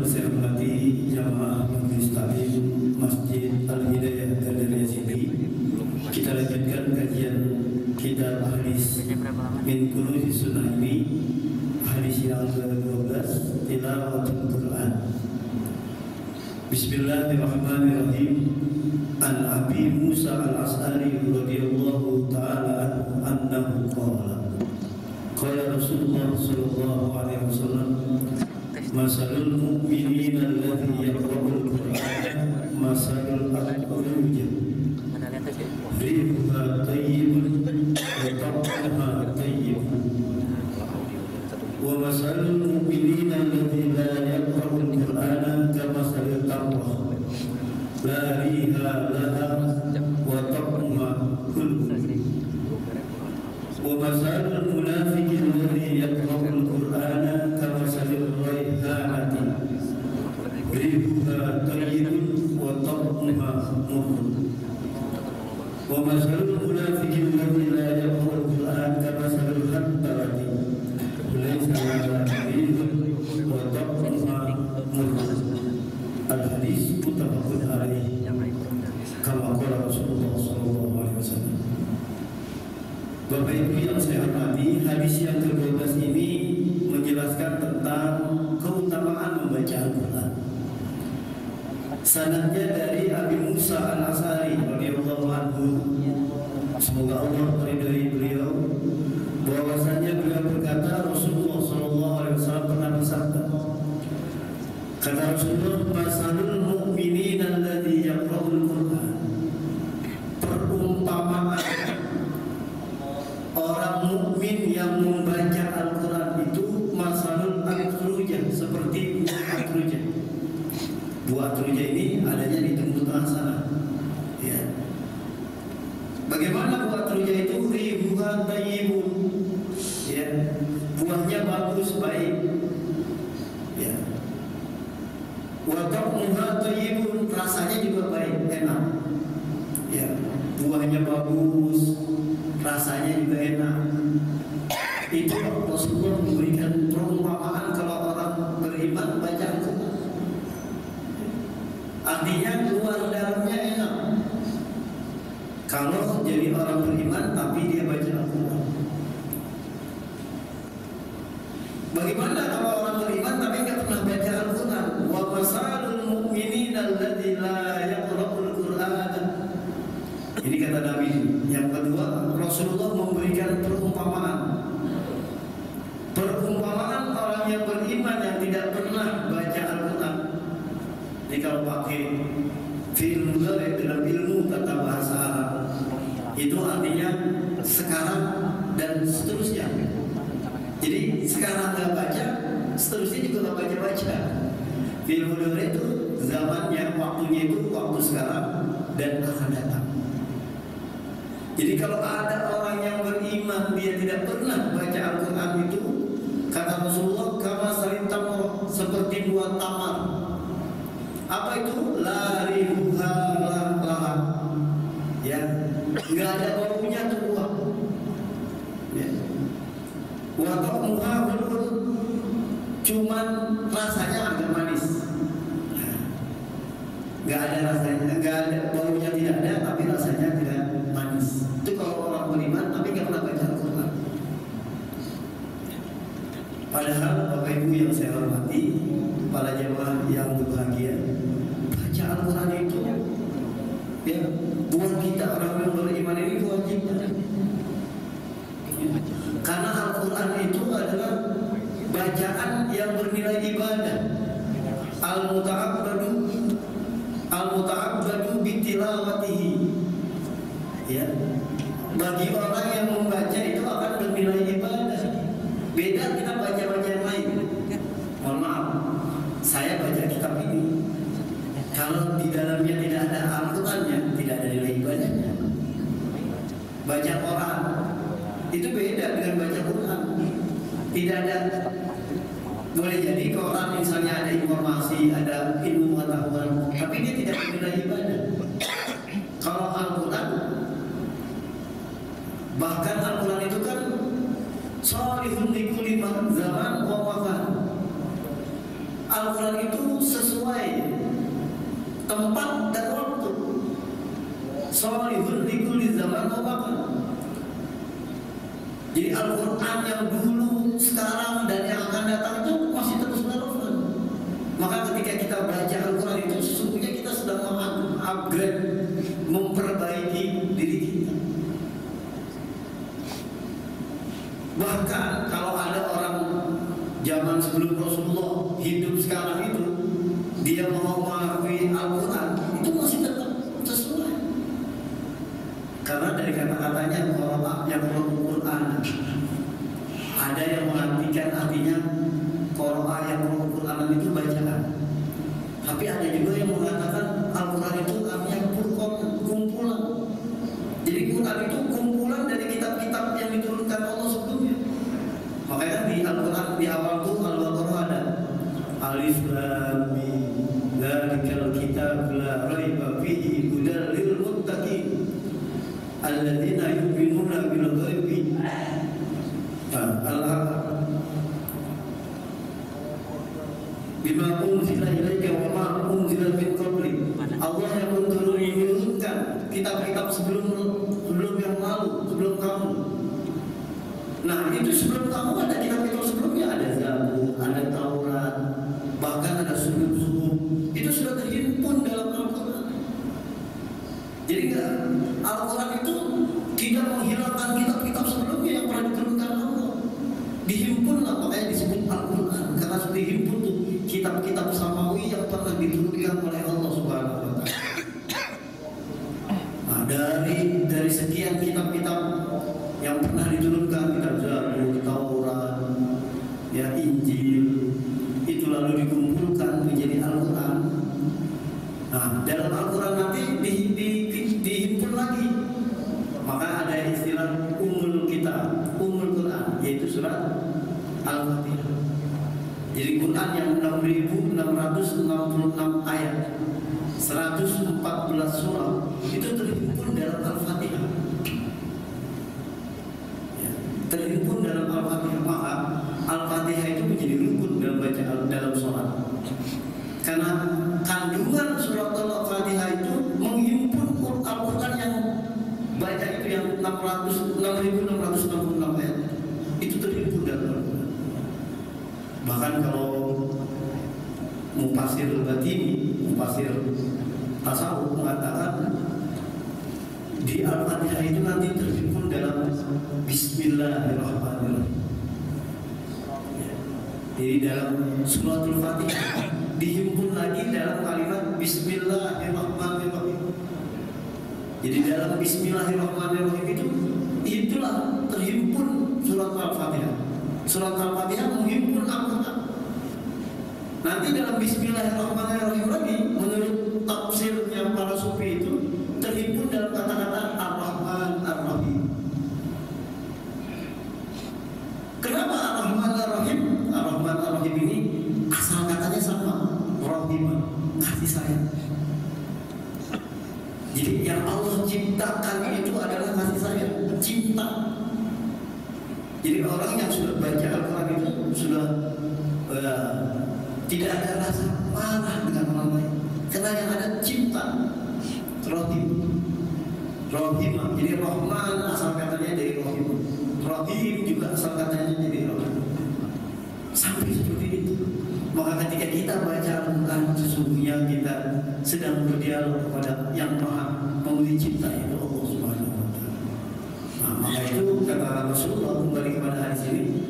saya hormati jamaah Majelis Taklim Masjid Al-Hidayah Gandaria City, kita lanjutkan kajian kitab hadis min Kunuzis Sunnah ini, hadis yang ke-12, tilawatul Quran. Bismillahirrahmanirrahim. An Abi Musa Al-As'ari radhiyallahu ta'ala anhu qala qala Rasulullah sallallahu alaihi wasallam masalul mu'minina alladhi yaqra'ul Qur'ana masalul aqrujah rihuha tayyibun wa ta'amuha tayyibun wa masalul mu'minina alladhi la yaqra'ul Qur'ana kamasalil tamrah la riha laha wa ta'amuha kulbun wa masalul munafiqin alladhi yaqra'ul Qur'ana kamasalil rayhanati rihuha tayyibun wa ta'amuha murrun wa masalul munafiqin alladhi la yaqra'ul Qur'an kamasalil hantarati laysa laha rihun wa ta'amuha murrun. Al-hadis muttafaqun alaihi kama qala Rasulullah sallallahu alaihi wasallam. Bapak Ibu yang saya hormati, hadis yang ke-12 ini menjelaskan tentang keutamaan membaca Al-Quran. Sanadnya dari Abi Musa Al-As'ari radhiyallahu anhu, semoga Allah meridai beliau, bahwasanya beliau berkata Rasulullah sallallahu alaihi wasallam pernah bersabda, kata Rasulullah, masalul mu'minin alladhi yaqra'ul Qur'an, perumpamaan orang mukmin yang membaca Al-Quran itu masalul atrujah, seperti buah atrujah. Buah atrujah ini adanya di Timur Tengah sana. Ya. Bagaimana buah atrujah itu? Rihuha tayyibun. Ya. Buahnya bagus, baik. Ya. Wa ta'amuha tayyibun, rasanya juga baik, enak. Ya. Buahnya bagus, rasanya juga enak. Itu Rasulullah memberikan perumpamaan kalau orang beriman baca Al-Quran. Artinya luar dalamnya enak. Kalau jadi orang beriman tapi dia baca Al-Quran. Bagaimana kalau orang beriman tapi nggak pernah baca Al-Quran? Wa masalul mu'minina alladzi la yaqra'ul Qur'an. Ini kata Nabi. Yang kedua, Rasulullah memberikan perumpamaan. Perumpamaan orang yang beriman yang tidak pernah baca Al-Quran. Jadi kalau pakai film dalam ilmu tata bahasa Arab, itu artinya sekarang dan seterusnya. Jadi sekarang nggak baca, seterusnya juga nggak baca-baca. Film itu zamannya, waktunya itu waktu sekarang dan akan datang. Jadi kalau ada orang yang beriman dia tidak pernah baca Al-Quran itu, kata Rasulullah, kama salim tamar, seperti buah tamar. Apa itu? La rihuha laha. Ya, nggak ada baunya tuh buah. Ya. Wa ta'amuha murrun, cuman rasanya agak manis. Nggak ada rasanya, nggak ada baunya, tidak ada, tapi rasanya tidak manis. Itu kalau orang beriman tapi nggak pernah baca Al-Quran. Padahal Bapak Ibu yang saya hormati, para jemaah yang berbahagia, baca Al-Quran itu ya buat kita orang yang beriman ini wajib. Karena Al-Quran itu adalah bacaan yang bernilai ibadah. Al-muta'abbadu bitilawatihi. Ya. Bagi orang yang membaca itu akan bernilai ibadah. Beda kita baca-baca yang lain. Mohon maaf, saya baca kitab ini, kalau di dalamnya tidak ada Al-Qurannya, tidak ada nilai ibadahnya. Baca Quran itu beda dengan baca Quran. Tidak ada. Boleh jadi ke orang misalnya ada informasi, ada ilmu pengetahuan, tapi dia tidak bernilai ibadah. Kalau Al-Quran, bahkan Al-Quran itu kan salihun likulli zaman wa wafat. Al-Quran itu salihun likulli zaman wa makan. Jadi Al-Quran yang dulu, sekarang, dan yang akan datang itu masih terus relevan. Maka ketika kita baca Al-Quran itu sesungguhnya kita sedang mengupgrade, memperbaiki diri kita. Bahkan kalau ada orang zaman sebelum Rasulullah hidup sekarang itu, dia mau mengakui Al-Quran, itu masih tetap sesuai. Karena dari kata-katanya qara'a yang Al-Quran, ada yang mengartikan artinya qara'a yang Al-Quran itu bacaan. Tapi ada juga yang mengatakan Al-Quran itu artinya kumpulan. Jadi Quran itu kumpulan dari kitab-kitab yang diturunkan Allah sebelumnya. Makanya di Al-Quran di awal itu Al-Baqarah ada Alif Lam Mim Dzalikal kitab la raiba fihi hudal lil muttaqin alladzina yu'minuna bil ghaibi. Bima unzila ilaika wa ma unzila min qablik. Allah yang menurunkan kitab-kitab sebelum yang lalu, sebelum kamu. Nah, itu sebelum kamu ada kitab-kitab sebelumnya, ada Zabur, ada Taurat, bahkan ada Suhuf. Itu sudah terhimpun dalam Al-Quran. Jadi Al-Quran itu tidak menghilangkan kitab-kitab sebelumnya yang pernah diturunkan Allah. Dihimpun lah, makanya disebut Al-Quran, karena sudah dihimpun tuh kitab-kitab samawi yang pernah diturunkan oleh Allah Subhanahu wa Ta'ala. Nah, dari sekian kitab-kitab yang pernah diturunkan, kitab Zabur, Taurat, ya Injil, itu lalu dikumpulkan menjadi Al-Quran. Nah, dalam Al-Quran nanti dihimpun lagi. Maka ada istilah Ummul Kitab, Ummul Quran, yaitu surat Al-Fatihah. Jadi Quran yang 6.666 ayat, 114 surah, itu terhimpun dalam Al-Fatihah. Terhimpun dalam Al-Fatihah. Maka Al-Fatihah itu menjadi rukun dalam bacaan dalam sholat. Karena kandungan surat Al-Fatihah itu menghimpun Al-Quran yang baca itu yang 6.666 ayat. Itu terhimpun dalam Al-Quran. Bahkan kalau Mufassir Batini, Mufassir Tasawuf mengatakan di Al-Fatihah itu nanti terhimpun dalam Bismillahirrahmanirrahim. Jadi dalam suratul Fatihah dihimpun lagi dalam kalimat Bismillahirrahmanirrahim. Jadi dalam Bismillahirrahmanirrahim itulah terhimpun surat Al-Fatihah. Surat Al-Fatihah menghimpun Al-Quran. Nanti dalam Bismillahirrahmanirrahim lagi, menurut tafsirnya para sufi itu terhimpun dalam kata-kata Ar-Rahman Ar-Rahim. Kenapa Ar-Rahman Ar-Rahim? Ar-Rahman Ar-Rahim ini asal katanya sama, Rahimah, kasih sayang. Jadi yang Allah ciptakan itu adalah kasih sayang, cinta. Jadi orang yang sudah baca Al-Quran itu sudah tidak ada rasa marah dengan orang lain, karena yang ada cinta. Rahimah. Jadi Rahman asal katanya dari Rahim. Rahim juga asal katanya dari Rahim. Sampai seperti itu. Maka ketika kita baca Al-Quran, sesungguhnya kita sedang berdialog kepada yang Maha Pemberi Cipta, yaitu Allah Subhanahu wa Ta'ala. Nah, maka itu kata Rasulullah, kembali kepada hadis ini,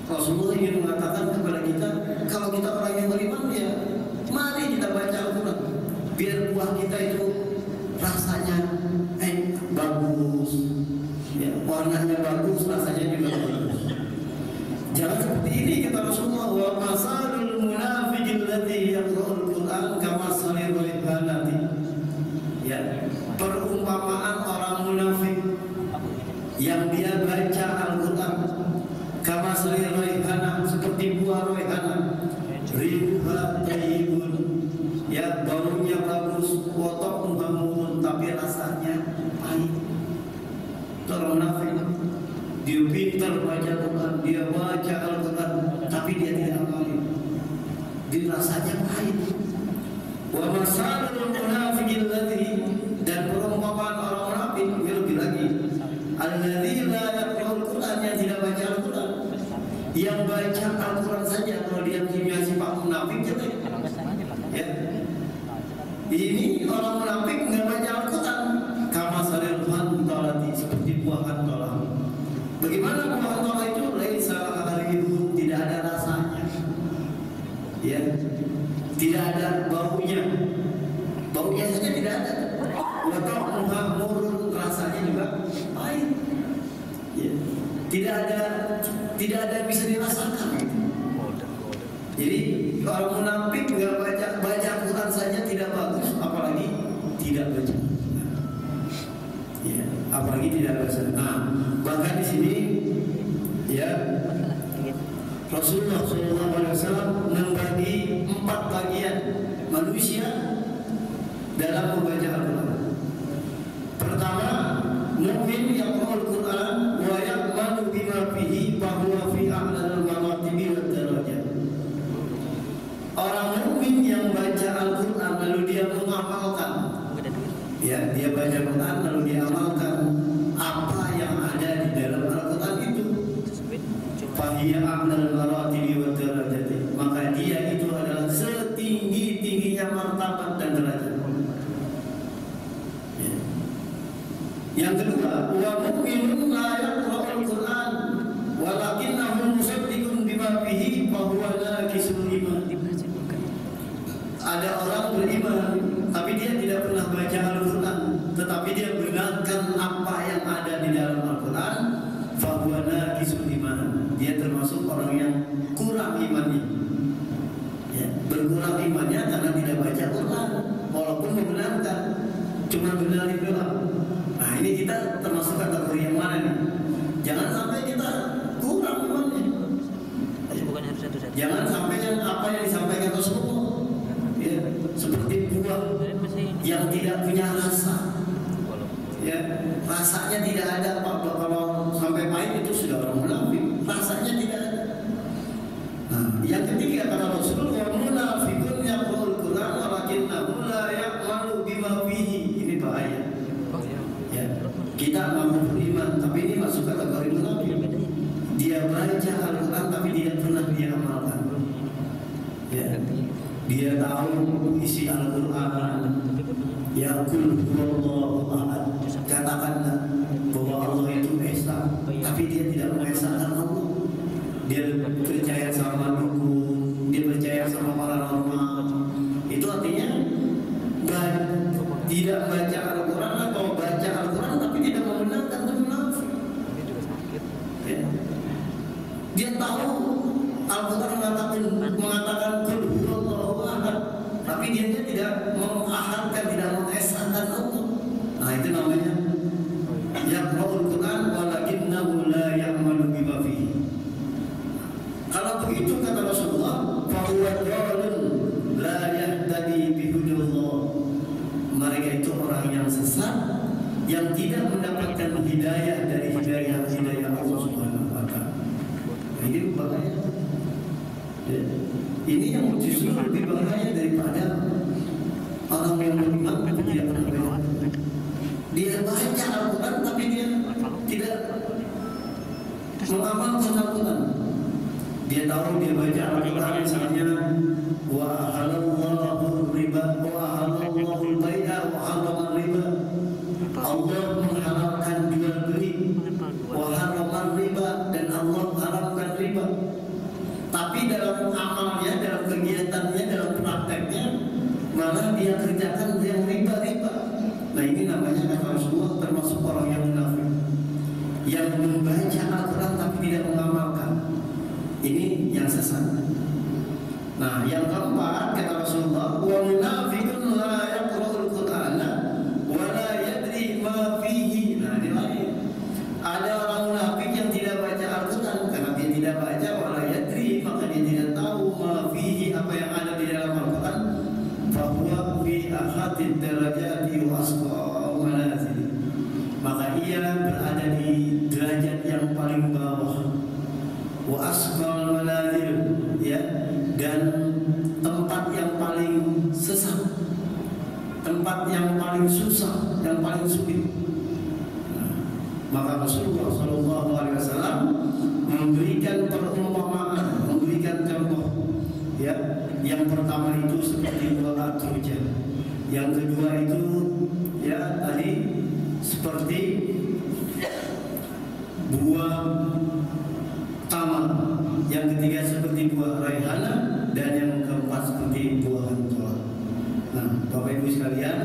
Rasulullah ingin mengatakan kepada kita, kalau kita orang yang beriman, ya mari kita baca Al-Quran, biar buah kita itu rasanya bagus, ya, warnanya bagus, rasanya juga bagus. Jangan seperti ini kata Rasulullah, wa masalul munafiqil ladzi yaqra'ul Qur'an kamasalil ribanati. Ya, perumpamaan orang munafik yang dia baca Al-Quran kamasalil ribanah, seperti buah ribanah, ribuha tayyibun, ya baunya bagus, wotok murun, tapi rasanya pahit. Orang munafik, dia pintar baca Quran, dia baca Al-Quran, tapi dia tidak amalin. Dia rasanya pahit. Wa masalul munafiqil ladzi, dan Yang baca Al-Quran saja kalau dia punya sifat munafik jelek. Ya. Ini orang munafik nggak baca Al-Quran. Kama saril hantolati, seperti buah hantolah. Bagaimana buah hantolah itu? Laisa alaihi, tidak ada rasanya. Ya. Tidak ada baunya. Baunya saja tidak ada. Walau murun, rasanya juga pahit. Ya. Tidak ada yang bisa dirasakan. Jadi orang munafik nggak baca Quran saja tidak bagus, apalagi tidak baca. Ya, apalagi tidak baca. Nah, bahkan di sini ya Rasulullah SAW membagi 4 bagian manusia dalam membaca Al-Quran. Pertama, mukmin yang Al-Quran wa ya'malu bima fihi fa huwa fi a'lal maratibi wad darajat. Orang mukmin yang baca Al-Quran lalu dia mengamalkan, ya, dia baca Quran lalu dia amalkan apa yang ada di dalam Al-Quran itu, fa hiya a'lal maratibi wad darajat, maka dia itu adalah setinggi-tingginya martabat dan derajat. Yang kedua, wa mu'minun la yaqra'ul Qur'an walakinnahu musaddiqun bima fihi fa huwa naqisul iman. Ada orang beriman tapi dia tidak pernah baca Al-Qur'an, tetapi dia benarkan apa yang ada di dalam Al-Qur'an, fa huwa naqisul iman. Dia termasuk orang yang kurang imannya. Ya, berkurang imannya karena tidak baca Quran walaupun membenarkan, cuma benarin doang. Nah, ini kita termasuk kategori yang mana nih? Jangan sampai kita kurang imannya. Jangan sampai apa yang disampaikan Rasulullah, ya, seperti buah yang tidak punya rasa. Ya, rasanya tidak ada. Kalau sampai pahit itu sudah orang munafik. Rasanya tidak ada. Nah, yang ketiga kata Rasulullah, munafiqun yaqra'ul Qur'an walakinnahu la ya'malu bima fihi. Ini bahaya. Kita mampu beriman, tapi ini masuk kategori munafik. Dia baca Al-Quran tapi tidak pernah dia amalkan. Ya. Dia tahu isi Al-Quran. Ya qul huwallahu ahad. Katakanlah bahwa Allah itu esa, tapi dia tidak mengesahkan Allah. Dia percaya sama dukun, dia percaya sama paranormal. Itu artinya tidak baca Al-Quran atau baca Al-Quran tapi tidak membenarkan, itu munafik. Ya. Dia tahu Al-Quran mengatakan qul huwallahu ahad, tapi dia tidak mengahadkan, tidak mengesahkan Allah. Nah, itu namanya yaqra'ul Quran walakinnahu la ya'malu bima fihi. Kalau begitu kata Rasulullah, fa huwa dhalun la yahtadi bihudillah. Mereka itu orang yang sesat, yang tidak mendapatkan hidayah dari hidayah Allah Subhanahu wa Ta'ala. Ini bahaya. Ya. Ini yang justru lebih bahaya daripada orang yang beriman tapi tidak pernah baca. Dia baca Al-Quran tapi dia tidak mengamalkan Al-Quran. Dia tahu dia baca Al-Quran misalnya wa halallahu riba wa halallahu al-bai'a wa harrama riba. Allah mengharamkan jual beli wa harrama riba, dan Allah mengharamkan riba. Tapi dalam amalnya, dalam kegiatannya, dalam prakteknya malah dia kerjakan yang riba-riba. Nah, ini namanya kata Rasulullah termasuk orang yang munafik, yang membaca Al-Quran tapi tidak mengamalkan. Ini yang sesat. Nah, yang keempat kata Rasulullah, wa munafiqun la yaqra'ul Qur'ana wa la yadri ma fihi. Nah, ini lagi. Ada orang munafik yang tidak baca Al-Quran karena dia tidak baca, wa la yadri, maka dia tidak tahu ma fihi, apa yang ada di dalam Al-Quran. Fa huwa fi ahadid darajati wa asqa manazil. Maka ia berada di derajat yang paling bawah. Wa asqal manazil, ya, dan tempat yang paling sesat, tempat yang paling susah, yang paling sulit. Maka Rasulullah SAW memberikan perumpamaan seperti buah atruja. Yang kedua itu ya tadi seperti buah taman. Yang ketiga seperti buah raihana, dan yang keempat seperti buah hantola. Nah, Bapak Ibu sekalian,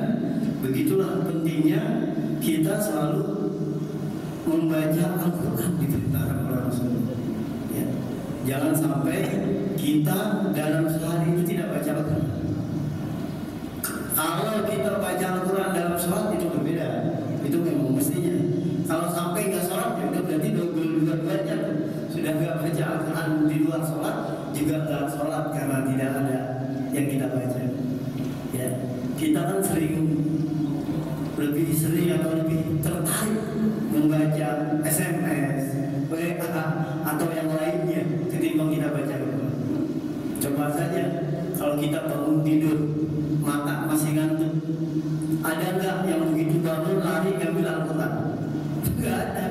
begitulah pentingnya kita selalu membaca Al-Quran diperintahkan oleh Rasulullah. Ya. Jangan sampai kita dalam sehari itu tidak baca Al-Quran. Kalau kita baca Al-Quran dalam sholat itu berbeda, itu memang mestinya. Kalau sampai nggak sholat ya udah berarti dua baca. Sudah nggak baca Al-Quran di luar sholat, juga nggak sholat karena tidak ada yang kita baca. Ya, kita kan lebih sering atau lebih tertarik membaca SMS, WA atau yang lainnya ketimbang kita baca Al-Quran. Coba saja kalau kita bangun tidur, mata masih ngantuk, ada nggak yang begitu bangun lari ngambil Al-Quran? Nggak ada.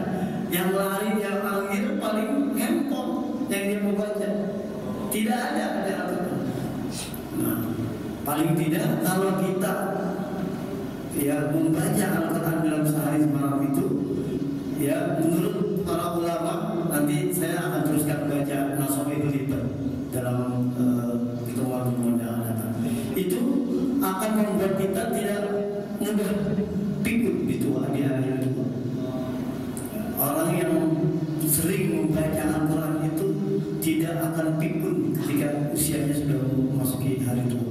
Yang lari yang akhir paling handphone yang dia mau baca. Tidak ada Al-Quran. Nah, paling tidak kalau kita ya membaca Al-Quran dalam sehari semalam itu, ya menurut para ulama, nanti saya akan teruskan baca Nasaihul Hibban dalam pertemuan-pertemuan yang akan datang. Itu akan membuat kita tidak mudah pikir di hari tua. Orang yang sering membaca Al-Quran itu tidak akan pikun ketika usianya sudah memasuki hari tua.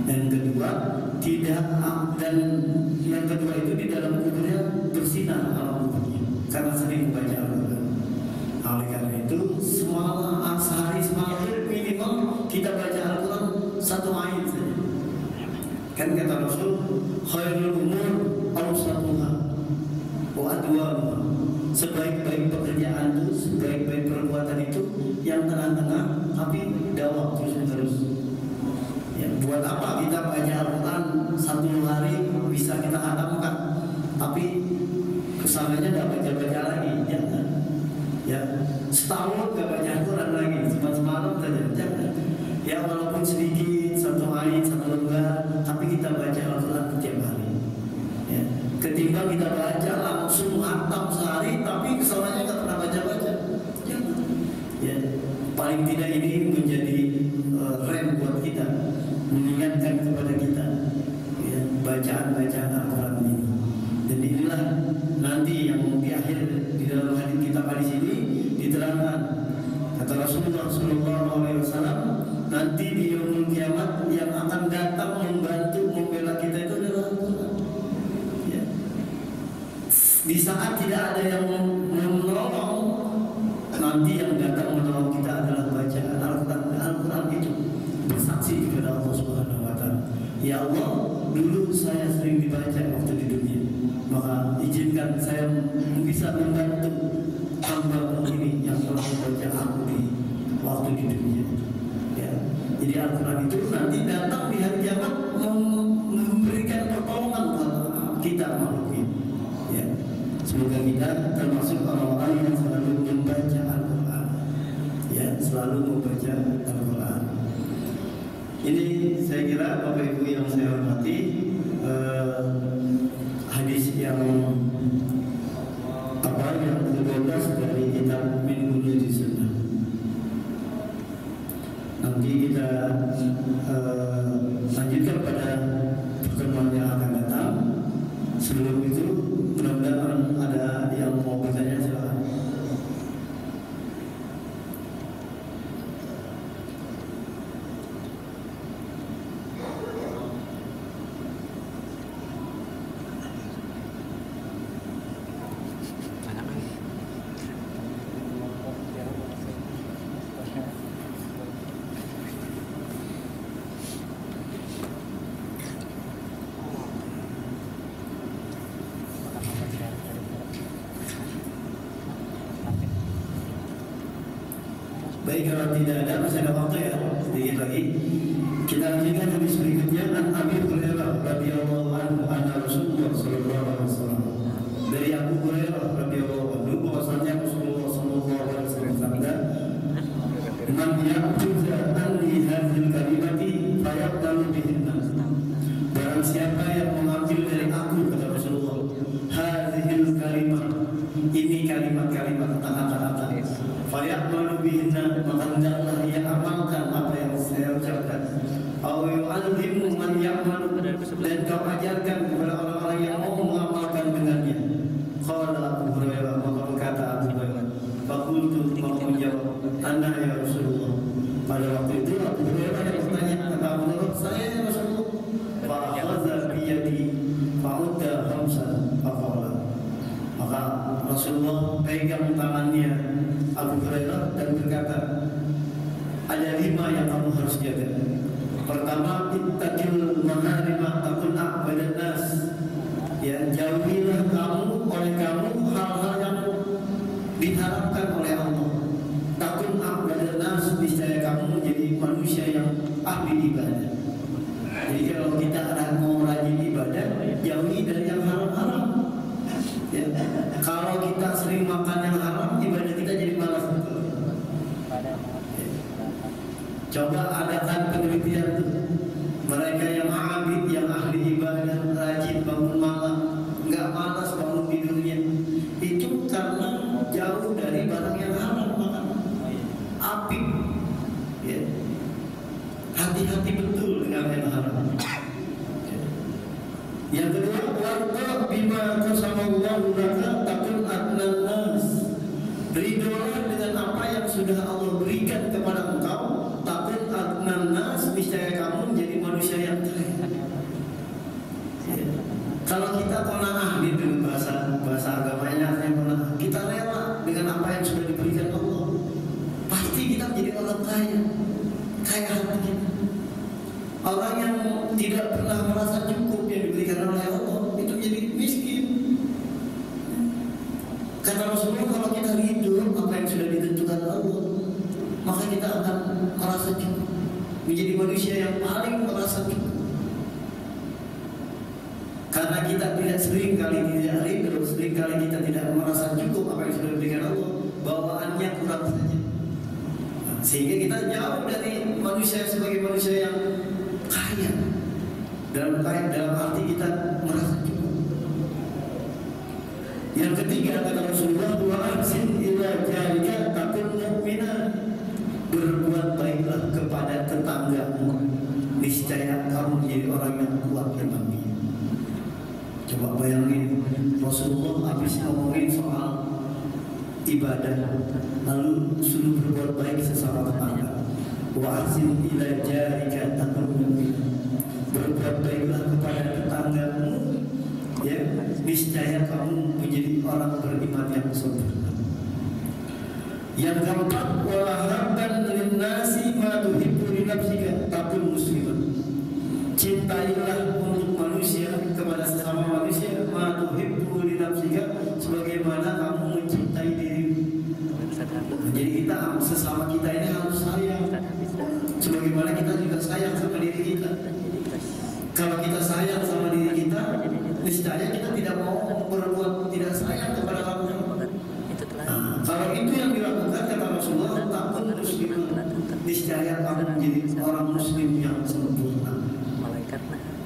Dan kedua, yang kedua itu di dalam kuburnya bersinar alam kuburnya karena sering membaca Al-Quran. Oleh karena itu, sehari semalam minimal kita baca Al-Quran 1 ayat saja. Kan kata Rasul, khairul umur awsatuha wa adwamuha. Sebaik-baik pekerjaan itu, sebaik-baik perbuatan itu yang tengah-tengah tapi dawam terus-menerus. Ya, buat apa kita baca Al-Quran 1 hari bisa kita hatamkan, tapi kesananya tidak baca-baca lagi, jangan. Ya, setahun gak baca Al-Quran lagi, cuma semalam saja, jangan. Ya, walaupun sedikit, 1 ayat, 1 lembar, tapi kita baca Al-Quran setiap hari. Ya, ketimbang kita baca langsung hatam sehari, tapi kesananya nggak pernah baca-baca. Jangan. Ya, paling tidak ini menjadi rem buat kita, mengingatkan kepada kita ya, bacaan-bacaan Al-Quran ini. Dan inilah nanti yang di akhir di dalam hadis kita di sini diterangkan, kata Rasulullah SAW, nanti di yaumul kiamat yang akan datang membantu membela kita itu adalah Al-Quran. Ya. Di saat tidak ada yang menolong, nanti yang datang menolong kita adalah bacaan Al-Quran. Al-Quran itu bersaksi kepada Allah Subhanahu wa Ta'ala, ya Allah, dulu saya sering dibaca waktu di dunia, maka izinkan saya bisa membantu hamba ini yang telah membaca aku di waktu di dunia. Ya. Jadi Al-Quran itu nanti datang di hari kiamat memberikan pertolongan buat kita makhluk ini. Ya. Semoga kita termasuk orang-orang yang selalu membaca Al-Quran. Ya, selalu membaca Al-Quran. Ini saya kira Bapak Ibu yang saya hormati, hadis yang ke-12 dari kitab Min Hujjati Sunnah. Nanti kita lanjutkan pada pertemuan yang akan datang. Sebelum itu mudah-mudahan ada yang mau bertanya, silakan. Baik, kalau tidak ada, masih ada waktu ya, sedikit lagi. Kita lanjutkan hadis berikutnya. An Abi Hurairah radhiyallahu anhu anna Rasulullah sallallahu alaihi wasallam. Dari Abu Hurairah radhiyallahu anhu bahwasanya Rasulullah sallallahu alaihi wasallam bersabda, "Man ya'khudha anni hadhil kalimati fayaqbalu bihinna. Barang siapa yang mengambil dari aku, kata Rasulullah, hadhil kalimah, ini kalimat-kalimat kata-kata, fayaqbalu bihinna, maka hendaklah ia amalkan apa yang saya ucapkan. Aw yu'allimu man ya'malu, dan kau ajarkan kepada orang-orang yang mau mengamalkan dengannya. Qala Abu Hurairah, maka berkata Abu Hurairah, faqultu, maka menjawab, ana ya Rasulullah. Pada waktu itu Abu Hurairah yang bertanya, kata Abu Hurairah, saya ya Rasulullah. Fa'akhadha biyadi fa'udda khamsan faqala. Maka Rasulullah pegang tangannya Abu Hurairah dan berkata, ada 5 yang kamu harus jaga. Pertama, ittaqil maharima takun a'badan nas. Ya, jauhilah kamu oleh kamu hal-hal yang diharapkan oleh Allah. Takun a'badan nas, niscaya kamu menjadi manusia yang ahli ibadah. Jadi kalau kita ada mau rajin ibadah, jauhi dari yang haram-haram. Ya, kalau kita sering makan yang haram, ibadah kita jadi malas betul. Coba adakan penelitian tuh. Mereka yang abid, yang ahli ibadah, rajin bangun malam, nggak malas bangun tidurnya, itu karena jauh dari barang yang haram makan. Apik, ya. Hati-hati betul dengan yang haram. Yang kedua, warta bima qasamallahu laka takun adnan nas. Ridholah dengan apa yang sudah Allah berikan kepada engkau. Takun adnan nas, niscaya kamu menjadi manusia yang kaya. Ya. Kalau kita qanaah gitu, bahasa agamanya yang qanaah, kita rela dengan apa yang sudah diberikan Allah, pasti kita menjadi orang kaya. Kaya hati kita. Orang yang tidak pernah merasa cukup yang diberikan oleh Allah itu menjadi miskin. Kata Rasulullah, kalau kita ridho apa yang sudah ditentukan Allah, maka kita akan merasa cukup, menjadi manusia yang paling merasa cukup. Karena kita tidak sering kali tidak ridho, sering kali kita tidak merasa cukup apa yang sudah diberikan Allah, bawaannya kurang saja. Sehingga kita jauh dari manusia sebagai manusia yang kaya. Dalam arti kita merasa cukup. Yang ketiga, kata Rasulullah, wa ahsin ila jarika takun mu'minan. Berbuat baiklah kepada tetanggamu, niscaya kamu menjadi orang yang kuat imannya. Coba bayangin, Rasulullah habis ngomongin soal ibadah, lalu suruh berbuat baik sesama tetangga. Wa ahsin ila jarika takun mu'minan. Berbuat baiklah kepada tetanggamu, ya, niscaya kamu menjadi orang beriman yang sempurna. Yang keempat, walahabban linnasi ma tuhibbu li nafsika takun musliman. Cintailah untuk manusia, kepada sesama manusia, ma tuhibbu li nafsika, sebagaimana kamu mencintai dirimu. Jadi kita sesama kita ini harus sayang, sebagaimana kita juga sayang sama diri kita. Kalau kita sayang sama diri kita, niscaya kita tidak mau berbuat tidak sayang kepada orang lain. Kalau itu yang dilakukan, kata Rasulullah, takun musliman, niscaya kamu menjadi orang muslim yang sempurna.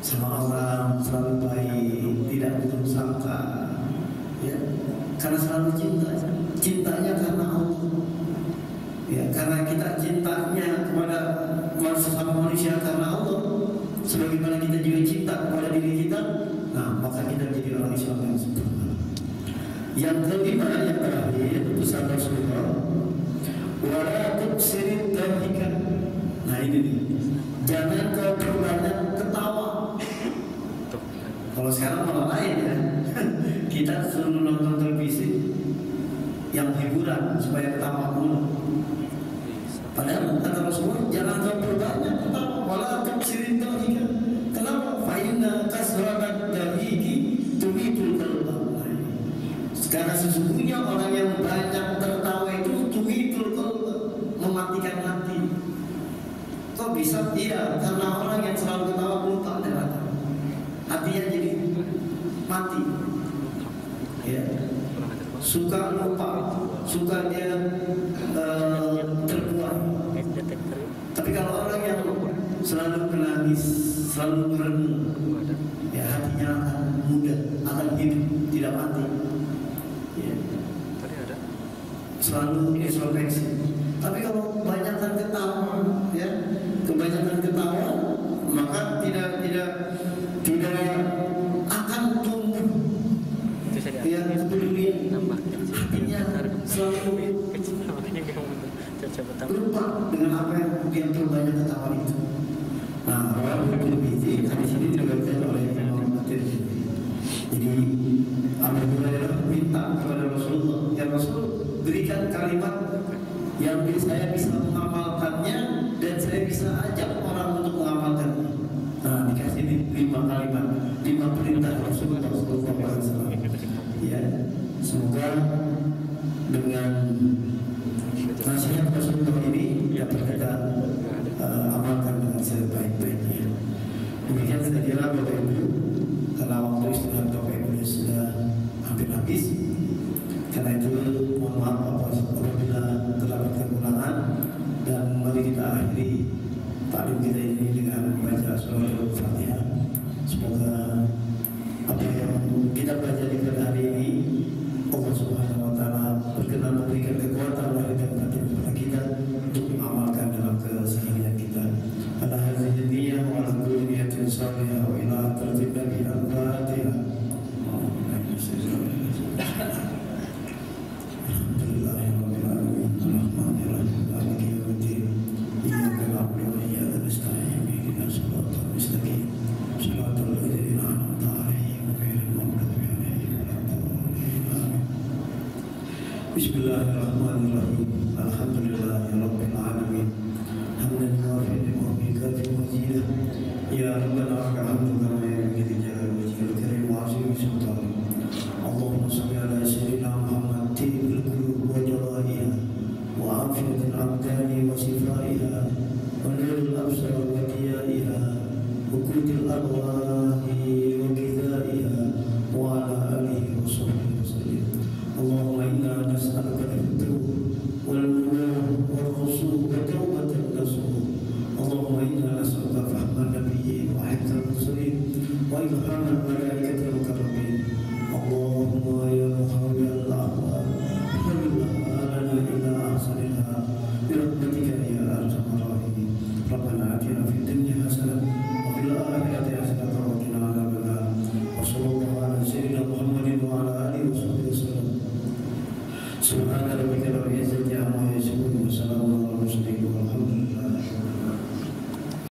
Sama orang selalu baik, tidak putus sangka, ya, karena selalu cinta. Cintanya karena Allah, ya, karena kita cintanya kepada sesama manusia karena Allah, sebagaimana kita juga cinta kepada diri kita. Nah, maka kita menjadi orang Islam yang sempurna. Yang kelima, yang terakhir, pesan Rasulullah, wala tuksirit dahika. Nah ini nih, jangan kau perbanyak ketawa. Kalau sekarang malah lain ya. Kita suruh nonton televisi yang hiburan supaya ketawa dulu. Padahal kata Rasulullah, jangan kau perbanyak ketawa. Wala tuksirit dahika. Kenapa? Fa inna kasrabat dahiki tumitul qalba. Karena sesungguhnya orang yang banyak tertawa itu tumitul qalba, mematikan hati. Kok bisa? Iya, karena orang yang selalu ketawa lupa darah, hatinya jadi mati. Ya, suka lupa, suka dia terbuang. Tapi kalau orang yang selalu kena selalu merenung, ya hatinya akan muda, akan hidup, tidak mati. Ya. Selalu introspeksi. Tapi kalau kebanyakan ketawa, ya, kebanyakan ketawa, maka tidak akan tumbuh. Ya, kepedulian. Hatinya selalu lupa dengan apa yang dia perbanyak ketawa itu. Nah, orang berbeda di sini diriwayatkan oleh Imam At-Tirmidzi. Jadi Abu Hurairah minta kepada Rasulullah, ya Rasul, berikan kalimat yang saya bisa mengamalkannya dan saya bisa ajak orang untuk mengamalkannya. Nah, dikasih 5 kalimat, 5 perintah Rasulullah SAW. Ya, semoga dengan nasihat Rasulullah ini dapat kita amalkan dengan sebaik-baiknya. Demikian saya kira Bapak Ibu, karena waktu istirahat Bapak Ibu sudah hampir habis. Karena itu mohon maaf apabila terdapat kekurangan, dan mari kita akhiri taklim kita ini dengan membaca surah Al-Fatihah. Semoga apa yang kita pelajari pada hari ini Allah Subhanahu wa Ta'ala berkenan memberikan kekuatan lahir dan batin kepada kita untuk mengamalkan dalam keseharian kita. Ala hadhihi niyyah wa ala kulli niyatin salihah wa ila tartib Nabi al-Fatihah. Bismillahirrahmanirrahim. Alhamdulillahirabbil alamin. Hamdan yuwafiqu ni'mati mazidah. Ya Rabbana lakal hamdu kama yanbaghi li jalali wajhikal karim wa 'azimi sultanik. Allahumma shalli ala sayyidina Muhammad tibbil qulub wa jalaiha wa afiyatil abdani wa shifaiha wa nuril absar wa diyaiha wa qutil arwah